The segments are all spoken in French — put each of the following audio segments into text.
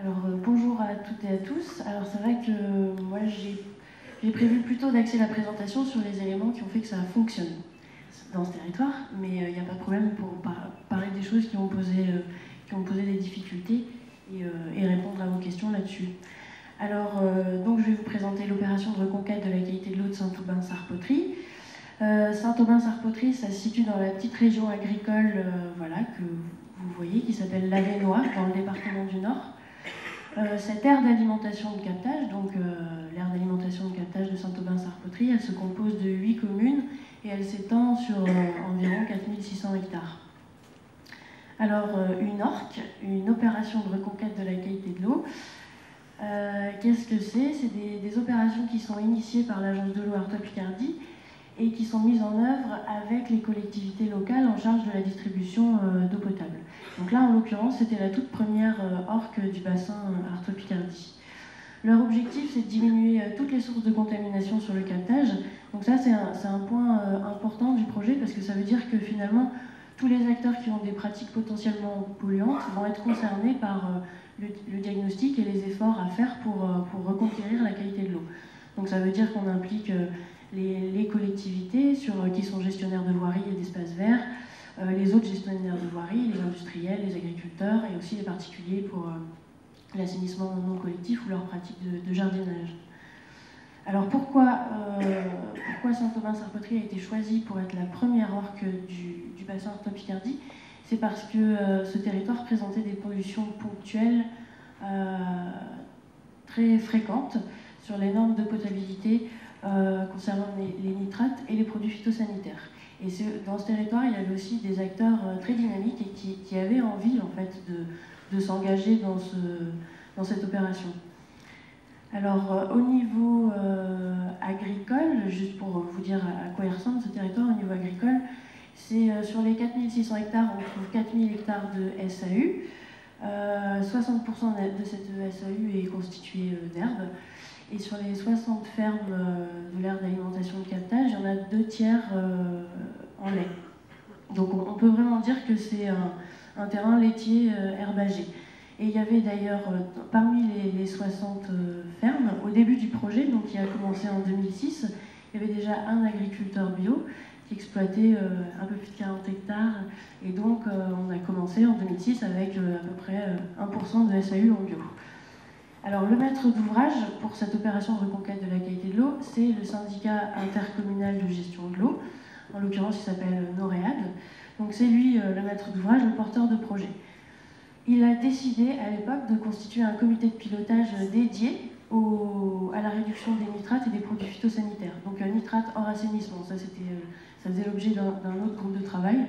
Bonjour à toutes et à tous. Alors c'est vrai que moi j'ai prévu plutôt d'axer la présentation sur les éléments qui ont fait que ça fonctionne dans ce territoire, mais il n'y a pas de problème pour parler des choses qui ont posé des difficultés et répondre à vos questions là-dessus. Donc je vais vous présenter l'opération de reconquête de la qualité de l'eau de Saint-Aubin-Sarpoterie. Saint-Aubin-Sarpoterie, ça se situe dans la petite région agricole que vous voyez, qui s'appelle l'Avesnois, dans le département du Nord. Cette aire d'alimentation de captage, l'aire d'alimentation de captage de Saint-Aubin-Sarpoterie, elle se compose de 8 communes et elle s'étend sur environ 4600 hectares. Une ORC, une opération de reconquête de la qualité de l'eau, qu'est-ce que c'est? C'est des opérations qui sont initiées par l'agence de l'eau Artois-Picardie et qui sont mises en œuvre avec les collectivités locales en charge de la distribution d'eau potable. Donc là, en l'occurrence, c'était la toute première ORC du bassin Artois-Picardie. Leur objectif, c'est de diminuer toutes les sources de contamination sur le captage. Donc ça, c'est un point important du projet, parce que ça veut dire que finalement, tous les acteurs qui ont des pratiques potentiellement polluantes vont être concernés par le diagnostic et les efforts à faire pour reconquérir la qualité de l'eau. Donc ça veut dire qu'on implique les collectivités qui sont gestionnaires de voiries et d'espaces verts, les autres gestionnaires de voiries, les industriels, les agriculteurs et aussi les particuliers pour l'assainissement non collectif ou leurs pratiques de jardinage. Alors pourquoi Saint-Aubin-Sarpoterie a été choisie pour être la première ORC du bassin Artois-Picardie? C'est parce que ce territoire présentait des pollutions ponctuelles très fréquentes sur les normes de potabilité concernant les nitrates et les produits phytosanitaires. Et dans ce territoire, il y avait aussi des acteurs très dynamiques et qui avaient envie en fait, de s'engager dans cette opération. Au niveau agricole, juste pour vous dire à quoi il ressemble ce territoire au niveau agricole, c'est sur les 4600 hectares, on trouve 4000 hectares de SAU. 60% de cette SAU est constituée d'herbes. Et sur les 60 fermes de l'aire d'alimentation de captage, il y en a 2 tiers en lait. Donc on peut vraiment dire que c'est un terrain laitier herbagé. Et il y avait d'ailleurs, parmi les 60 fermes, au début du projet, donc qui a commencé en 2006, il y avait déjà un agriculteur bio qui exploitait un peu plus de 40 hectares. Et donc on a commencé en 2006 avec à peu près 1% de SAU en bio. Alors le maître d'ouvrage pour cette opération de reconquête de la qualité de l'eau, c'est le syndicat intercommunal de gestion de l'eau, en l'occurrence il s'appelle Noréad. Donc c'est lui le maître d'ouvrage, le porteur de projet. Il a décidé à l'époque de constituer un comité de pilotage dédié à la réduction des nitrates et des produits phytosanitaires. Donc nitrates hors assainissement, ça faisait l'objet d'un autre groupe de travail.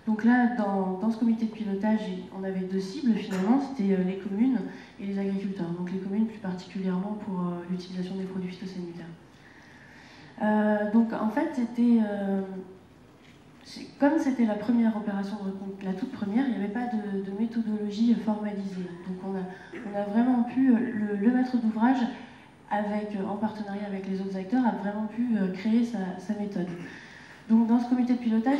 Donc là, dans ce comité de pilotage, on avait 2 cibles finalement, c'était les communes et les agriculteurs. Donc les communes plus particulièrement pour l'utilisation des produits phytosanitaires. Donc en fait, comme c'était la première opération, la toute première, il n'y avait pas de méthodologie formalisée. Donc on a vraiment pu, le maître d'ouvrage, en partenariat avec les autres acteurs, a vraiment pu créer sa méthode. Donc dans ce comité de pilotage,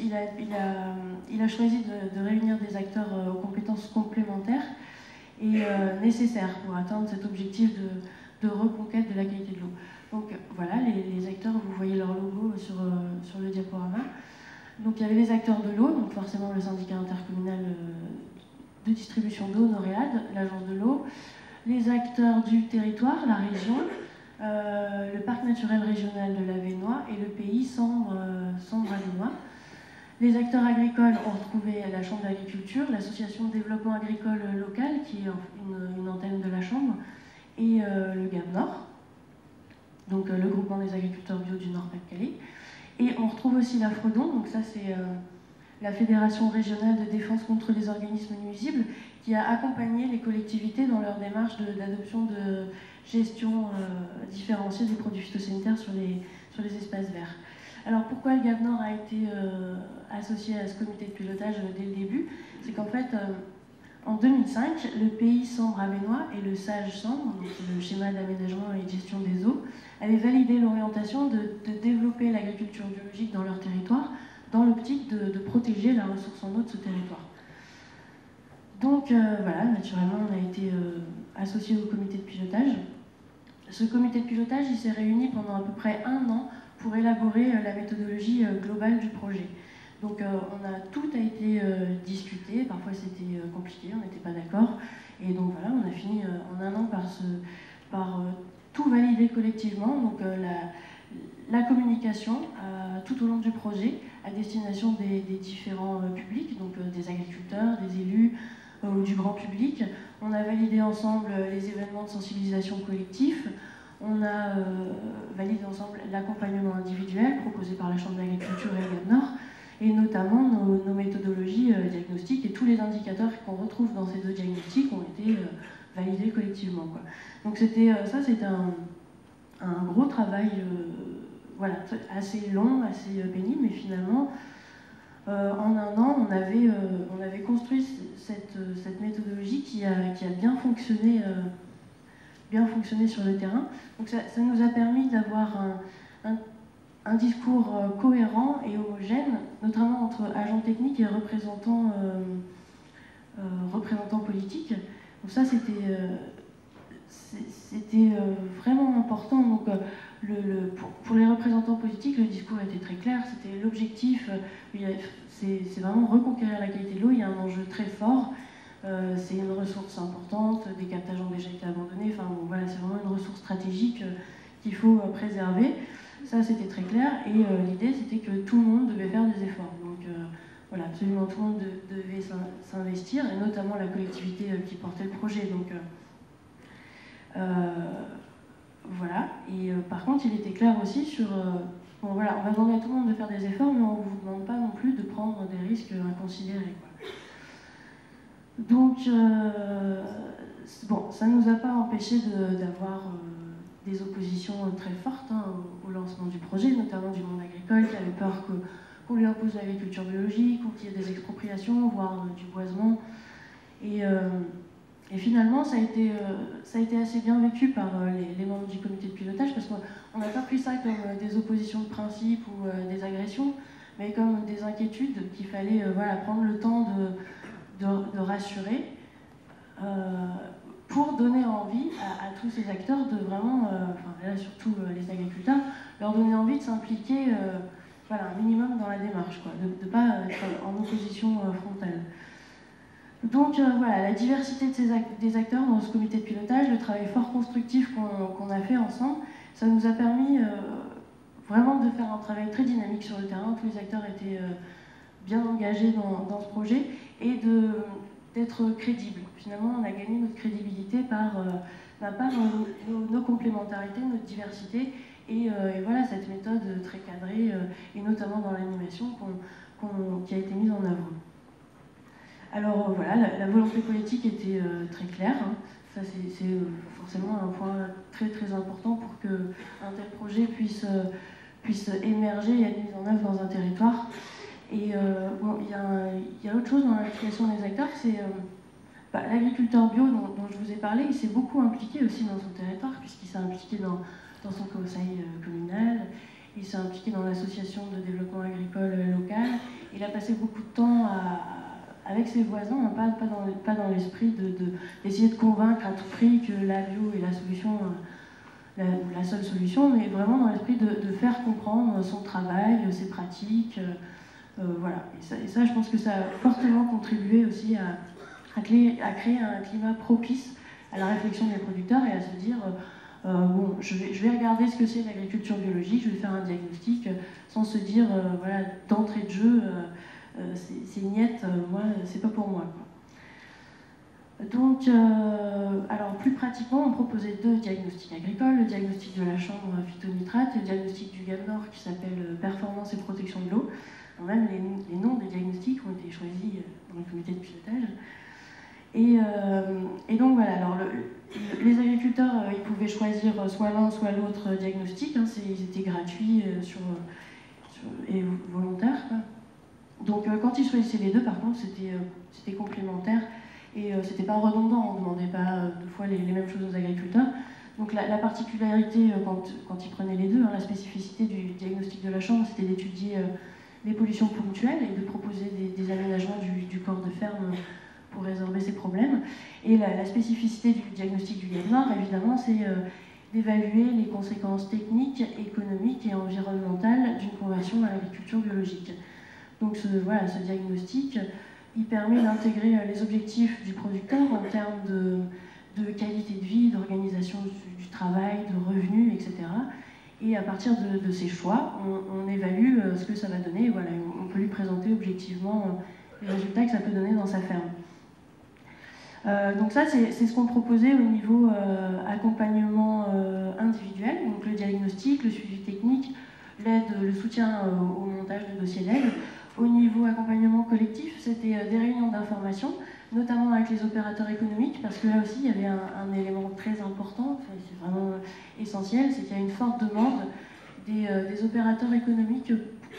il a choisi de réunir des acteurs aux compétences complémentaires et nécessaires pour atteindre cet objectif de reconquête de la qualité de l'eau. Donc voilà, les acteurs, vous voyez leur logo sur le diaporama. Donc il y avait les acteurs de l'eau, donc forcément le syndicat intercommunal de distribution d'eau, Noréad, l'agence de l'eau, les acteurs du territoire, la région, le parc naturel régional de l'Avesnois et le pays Sambre-Avesnois. Les acteurs agricoles ont retrouvé la Chambre d'agriculture, l'association de développement agricole local, qui est une antenne de la Chambre, et le GAB Nord, donc le groupement des agriculteurs bio du Nord-Pas-de-Calais. Et on retrouve aussi la Fredon, donc ça c'est la Fédération régionale de défense contre les organismes nuisibles, qui a accompagné les collectivités dans leur démarche d'adoption de gestion différenciée des produits phytosanitaires sur les espaces verts. Alors pourquoi le GAB Nord a été associé à ce comité de pilotage dès le début? C'est qu'en fait, en 2005, le pays Sambre-Avesnois et le SAGE Sambre, donc le schéma d'aménagement et de gestion des eaux, avaient validé l'orientation de développer l'agriculture biologique dans leur territoire, dans l'optique de protéger la ressource en eau de ce territoire. Donc voilà, naturellement, on a été associé au comité de pilotage. Ce comité de pilotage, il s'est réuni pendant à peu près 1 an pour élaborer la méthodologie globale du projet. Donc tout a été discuté, parfois c'était compliqué, on n'était pas d'accord. Et donc voilà, on a fini en 1 an par tout valider collectivement. Donc la communication tout au long du projet à destination des différents publics, donc des agriculteurs, des élus ou du grand public. On a validé ensemble les événements de sensibilisation collectifs. On a validé ensemble l'accompagnement individuel proposé par la Chambre d'agriculture et Gap Nord, et notamment nos méthodologies diagnostiques, et tous les indicateurs qu'on retrouve dans ces 2 diagnostics ont été validés collectivement, quoi. Donc c'était un gros travail voilà, assez long, assez pénible, mais finalement, en 1 an, on avait construit cette méthodologie qui a bien fonctionné sur le terrain. Donc ça nous a permis d'avoir un discours cohérent et homogène, notamment entre agents techniques et représentants politiques. Donc ça, c'était vraiment important. Donc, pour les représentants politiques, le discours était très clair. C'était l'objectif, c'est vraiment reconquérir la qualité de l'eau. Il y a un enjeu très fort. C'est une ressource importante. Des captages ont déjà été abandonnés. Enfin, bon, voilà, c'est vraiment une ressource stratégique qu'il faut préserver. Ça, c'était très clair. Et l'idée, c'était que tout le monde devait faire des efforts. Donc, voilà, absolument tout le monde devait s'investir, et notamment la collectivité qui portait le projet. Donc, voilà. Et par contre, il était clair aussi sur... bon, voilà, on va demander à tout le monde de faire des efforts, mais on ne vous demande pas non plus de prendre des risques inconsidérés, quoi. Donc, bon, ça ne nous a pas empêché d'avoir des oppositions très fortes au lancement du projet, notamment du monde agricole qui avait peur qu'on lui impose l'agriculture biologique, ou qu'il y ait des expropriations, voire du boisement. Et finalement, ça a été assez bien vécu par les membres du comité de pilotage, parce qu'on n'a pas pris ça comme des oppositions de principe ou des agressions, mais comme des inquiétudes qu'il fallait voilà, prendre le temps de rassurer, pour donner envie à tous ces acteurs de vraiment, enfin là surtout les agriculteurs, leur donner envie de s'impliquer voilà, un minimum dans la démarche, quoi, de ne pas être en opposition frontale. Donc voilà, la diversité des acteurs dans ce comité de pilotage, le travail fort constructif qu'on a fait ensemble, ça nous a permis vraiment de faire un travail très dynamique sur le terrain. Tous les acteurs étaient bien engagés dans ce projet, et d'être crédibles. Finalement, on a gagné notre crédibilité par nos complémentarités, notre diversité, et voilà, cette méthode très cadrée, et notamment dans l'animation qui a été mise en œuvre. Alors voilà, la volonté politique était très claire. Ça, c'est forcément un point très très important pour qu'un tel projet puisse émerger et être mis en œuvre dans un territoire. Et bon, il y a autre chose dans l'implication des acteurs, c'est l'agriculteur bio dont je vous ai parlé, il s'est beaucoup impliqué aussi dans son territoire, puisqu'il s'est impliqué dans son conseil communal, il s'est impliqué dans l'association de développement agricole local, il a passé beaucoup de temps avec ses voisins, pas dans l'esprit d'essayer de convaincre à tout prix que la bio est la solution, la seule solution, mais vraiment dans l'esprit de faire comprendre son travail, ses pratiques. Voilà. Et ça, je pense que ça a fortement contribué aussi à créer un climat propice à la réflexion des producteurs, et à se dire bon, je vais regarder ce que c'est l'agriculture biologique, je vais faire un diagnostic, sans se dire voilà, d'entrée de jeu, c'est niette, moi, c'est pas pour moi, quoi. Donc, alors plus pratiquement, on proposait 2 diagnostics agricoles, le diagnostic de la chambre phytonitrate et le diagnostic du Gap Nord qui s'appelle performance et protection de l'eau. Même les noms des diagnostics ont été choisis dans le comité de pilotage. Et donc voilà, alors les agriculteurs, ils pouvaient choisir soit l'un, soit l'autre diagnostic, ils étaient gratuits et volontaires, quoi. Donc quand ils choisissaient les 2, par contre, c'était complémentaire, et c'était pas redondant, on ne demandait pas 2 fois les mêmes choses aux agriculteurs. Donc la particularité, quand ils prenaient les 2, la spécificité du diagnostic de la chambre, c'était d'étudier les pollutions ponctuelles et de proposer des aménagements du corps de ferme pour résorber ces problèmes. Et la spécificité du diagnostic du GALNOR, évidemment, c'est d'évaluer les conséquences techniques, économiques et environnementales d'une conversion à l'agriculture biologique. Donc voilà, ce diagnostic, il permet d'intégrer les objectifs du producteur en termes de qualité de vie, d'organisation du travail, de revenus, etc. Et à partir de ces choix, on évalue ce que ça va donner. Et voilà, on peut lui présenter objectivement les résultats que ça peut donner dans sa ferme. Donc ça, c'est ce qu'on proposait au niveau accompagnement individuel, donc le diagnostic, le suivi technique, l'aide, le soutien au montage de dossiers d'aide. Au niveau accompagnement collectif, c'était des réunions d'information, notamment avec les opérateurs économiques, parce que là aussi, il y avait un élément très important, enfin, c'est vraiment essentiel, c'est qu'il y a une forte demande des opérateurs économiques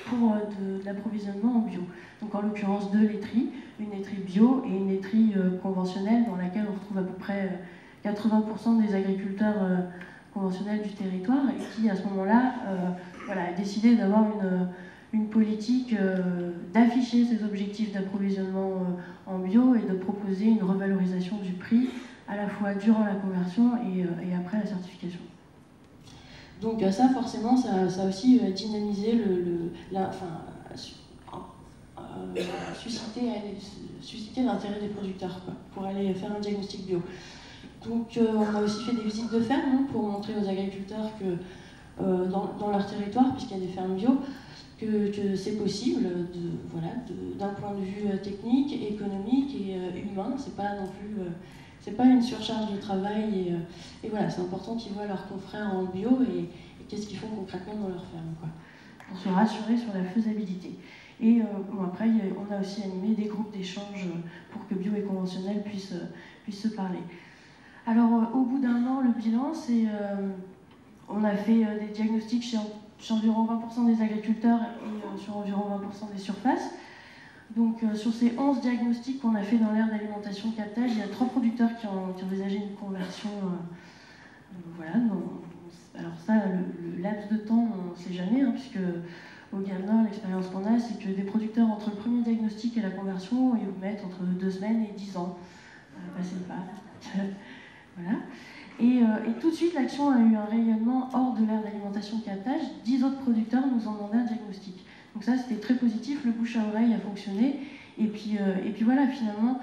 pour de l'approvisionnement en bio. Donc en l'occurrence deux laiteries, une laiterie bio et une laiterie conventionnelle dans laquelle on retrouve à peu près 80% des agriculteurs conventionnels du territoire et qui à ce moment-là voilà, a décidé d'avoir une politique d'afficher ses objectifs d'approvisionnement en bio et de proposer une revalorisation du prix à la fois durant la conversion et après la certification. Donc ça, forcément, ça a aussi dynamisé susciter l'intérêt des producteurs quoi, pour aller faire un diagnostic bio. Donc on a aussi fait des visites de ferme pour montrer aux agriculteurs que dans leur territoire, puisqu'il y a des fermes bio, que c'est possible, d'un point de vue technique, économique et humain. C'est pas non plus, c'est pas une surcharge de travail. Et voilà, c'est important qu'ils voient leurs confrères en bio et qu'est-ce qu'ils font concrètement dans leur ferme, quoi, pour se rassurer sur la faisabilité. Et bon, après, on a aussi animé des groupes d'échange pour que bio et conventionnel puissent se parler. Alors, au bout d'un an, le bilan, c'est on a fait des diagnostics chez environ 20% des agriculteurs et sur environ 20% des surfaces. Donc sur ces 11 diagnostics qu'on a fait dans l'aire d'alimentation captage, il y a 3 producteurs qui envisageaient une conversion. Voilà, alors ça, le laps de temps, on ne sait jamais, hein, puisque au GALNOR, l'expérience qu'on a, c'est que des producteurs, entre le premier diagnostic et la conversion, ils vous mettent entre 2 semaines et 10 ans. Passez le pas. Voilà. Et tout de suite, l'action a eu un rayonnement hors de l'aire d'alimentation captage. 10 autres producteurs nous ont demandé un diagnostic. Donc ça, c'était très positif, le bouche à oreille a fonctionné. Et puis voilà, finalement,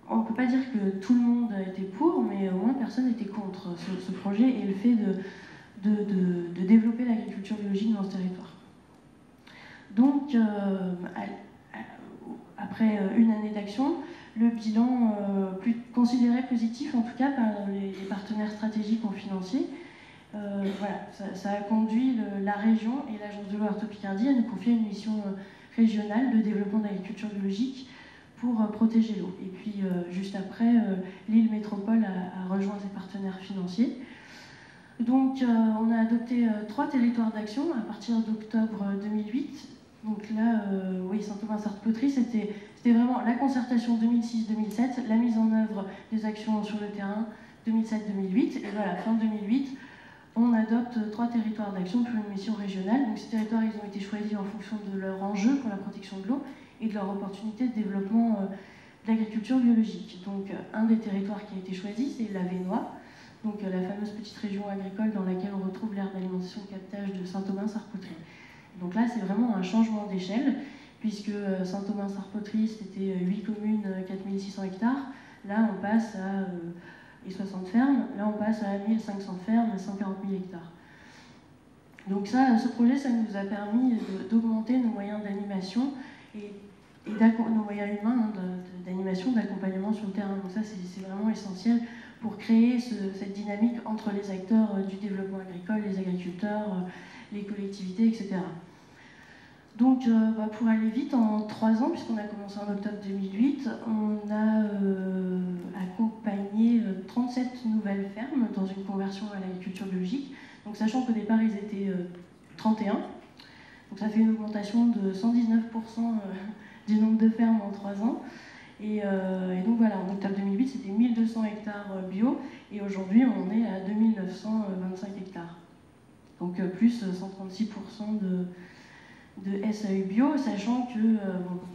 on ne peut pas dire que tout le monde était pour, mais au moins personne n'était contre ce projet et le fait de développer l'agriculture biologique dans ce territoire. Donc, après une année d'action, le bilan considéré positif, en tout cas par les partenaires stratégiques ou financiers, voilà, ça a conduit la région et l'Agence de l'eau Artois-Picardie à nous confier une mission régionale de développement de l'agriculture biologique pour protéger l'eau. Et puis, juste après, l'île Métropole a rejoint ses partenaires financiers. Donc, on a adopté 3 territoires d'action à partir d'octobre 2008. Donc là, oui, Saint-Thomas-Sarthe-Poterie, c'était vraiment la concertation 2006-2007, la mise en œuvre des actions sur le terrain 2007-2008. Et voilà, fin 2008, on adopte 3 territoires d'action pour une mission régionale. Donc ces territoires, ils ont été choisis en fonction de leur enjeu pour la protection de l'eau et de leur opportunité de développement de l'agriculture biologique. Donc un des territoires qui a été choisi, c'est l'Avesnois, donc la fameuse petite région agricole dans laquelle on retrouve l'aire d'alimentation captage de Saint-Thomas-Sarthe-Poterie. Donc là, c'est vraiment un changement d'échelle, puisque Saint-Thomas-Sarthe-Poterie, c'était 8 communes, 4600 hectares. Là, on passe à et 60 fermes. Là, on passe à 1500 fermes, 140 000 hectares. Donc ça, ce projet, ça nous a permis d'augmenter nos moyens d'animation et nos moyens humains d'animation, d'accompagnement sur le terrain. Donc ça, c'est vraiment essentiel pour créer cette dynamique entre les acteurs du développement agricole, les agriculteurs, les collectivités, etc. Donc, pour aller vite, en 3 ans, puisqu'on a commencé en octobre 2008, on a accompagné 37 nouvelles fermes dans une conversion à l'agriculture biologique. Donc, sachant qu'au départ, ils étaient 31. Donc, ça fait une augmentation de 119% du nombre de fermes en 3 ans. Et donc, voilà, en octobre 2008, c'était 1200 hectares bio. Et aujourd'hui, on est à 2925 hectares. Donc, plus 136% de SAU bio, sachant que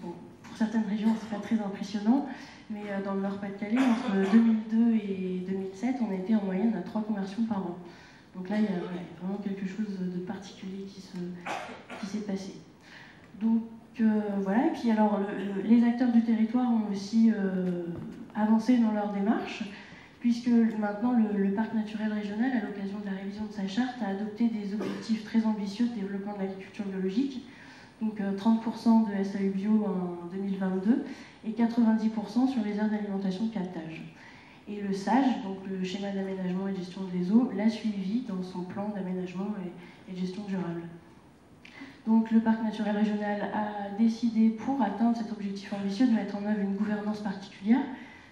pour pour certaines régions, c'est pas très impressionnant, mais dans le Nord-Pas-de-Calais, entre 2002 et 2007, on était en moyenne à 3 conversions par an. Donc là, il y a vraiment quelque chose de particulier qui s'est passé. Donc voilà, et puis alors les acteurs du territoire ont aussi avancé dans leur démarche, puisque maintenant le parc naturel régional, à l'occasion de la révision de sa charte, a adopté des objectifs très ambitieux de développement de l'agriculture biologique, donc 30% de SAU bio en 2022 et 90% sur les aires d'alimentation de captage. Et le SAGE, donc le schéma d'aménagement et de gestion des eaux, l'a suivi dans son plan d'aménagement et de gestion durable. Donc le parc naturel régional a décidé, pour atteindre cet objectif ambitieux, de mettre en œuvre une gouvernance particulière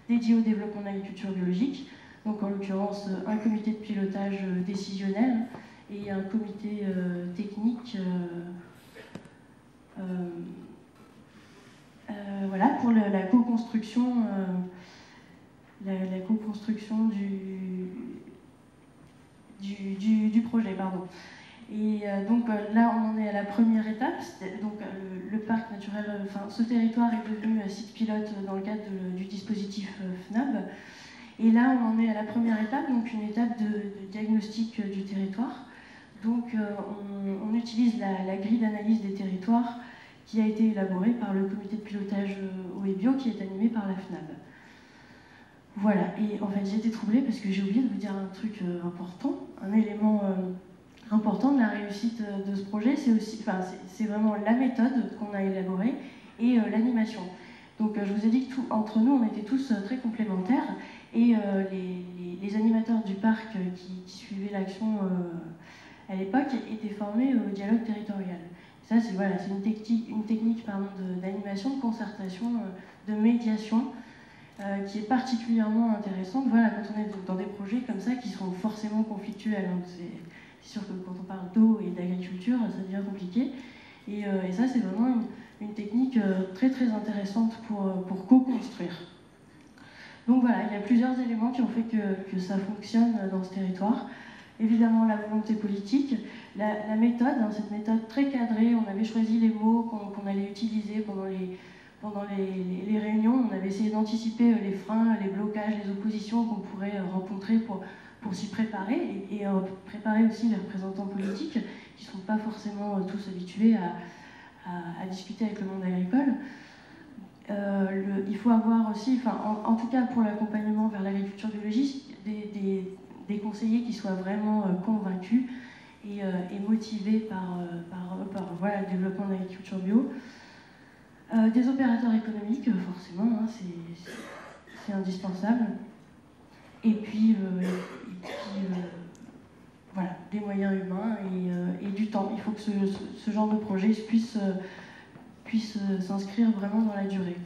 dédiée au développement de l'agriculture biologique. Donc en l'occurrence, un comité de pilotage décisionnel et un comité technique voilà, pour la co-construction la co-construction du projet. Pardon. Et donc là, on en est à la première étape. Donc le parc naturel, enfin ce territoire est devenu site pilote dans le cadre du dispositif FNAB. Et là, on en est à la première étape, donc une étape de diagnostic du territoire. Donc on utilise la grille d'analyse des territoires qui a été élaborée par le comité de pilotage eau et bio qui est animé par la FNAB. Voilà, et en fait j'ai été troublée parce que j'ai oublié de vous dire un truc important, un élément important de la réussite de ce projet, c'est vraiment la méthode qu'on a élaborée et l'animation. Donc je vous ai dit que entre nous on était tous très complémentaires et les animateurs du parc qui suivaient l'action à l'époque étaient formés au dialogue territorial. Ça c'est voilà, une technique d'animation, de concertation, de médiation qui est particulièrement intéressante. Voilà, quand on est dans des projets comme ça qui sont forcément conflictuels. Hein, c'est sûr que quand on parle d'eau et d'agriculture, ça devient compliqué. Et ça, c'est vraiment une technique très très intéressante pour co-construire. Donc voilà, il y a plusieurs éléments qui ont fait que ça fonctionne dans ce territoire. Évidemment, la volonté politique, la méthode, hein, cette méthode très cadrée. On avait choisi les mots qu'on allait utiliser pendant les réunions. On avait essayé d'anticiper les freins, les blocages, les oppositions qu'on pourrait rencontrer pour s'y préparer et préparer aussi les représentants politiques qui ne sont pas forcément tous habitués à discuter avec le monde agricole. Il faut avoir aussi, en tout cas pour l'accompagnement vers l'agriculture biologique, des conseillers qui soient vraiment convaincus et motivés par voilà, le développement de l'agriculture bio. Des opérateurs économiques, forcément, hein, c'est indispensable. Et puis voilà, des moyens humains et du temps. Il faut que ce genre de projet puisse s'inscrire vraiment dans la durée.